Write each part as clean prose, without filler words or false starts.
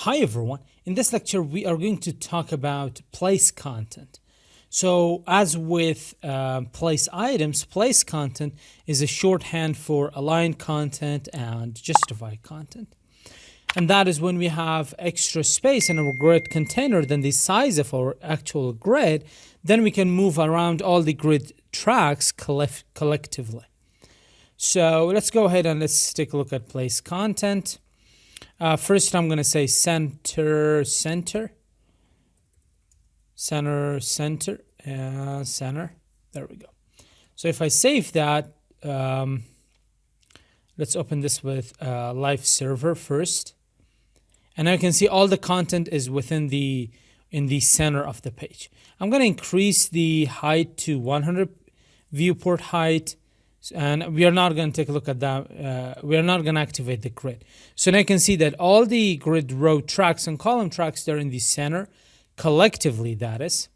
Hi everyone, in this lecture we are going to talk about place content. So as with place items, place content is a shorthand for align content and justify content. And that is when we have extra space in our grid container than the size of our actual grid, then we can move around all the grid tracks collectively. So let's go ahead and let's take a look at place content. First, I'm going to say center. There we go. So if I save that, let's open this with live server first. And I can see all the content is within in the center of the page. I'm going to increase the height to 100 viewport height. And we are not going to take a look at that. We are not going to activate the grid. So now you can see that all the grid row tracks and column tracks, they're in the center, collectively that is.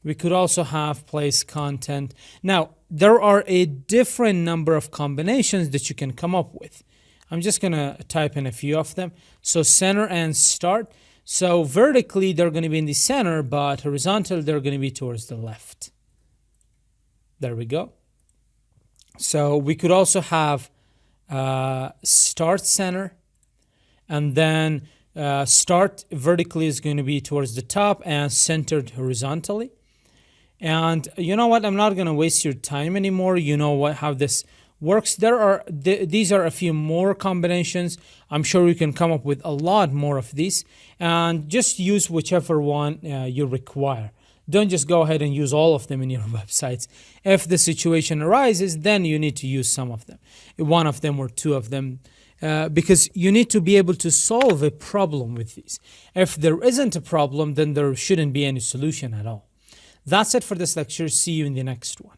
We could also have place content. Now, there are a different number of combinations that you can come up with. I'm just going to type in a few of them. So center and start. So vertically, they're going to be in the center, but horizontal, they're going to be towards the left. There we go. So we could also have start center, and then start vertically is going to be towards the top and centered horizontally. And you know what? I'm not going to waste your time anymore. You know how this works. These are a few more combinations. I'm sure you can come up with a lot more of these, and just use whichever one you require. Don't just go ahead and use all of them in your websites. If the situation arises, then you need to use some of them, one of them or two of them, because you need to be able to solve a problem with these. If there isn't a problem, then there shouldn't be any solution at all. That's it for this lecture. See you in the next one.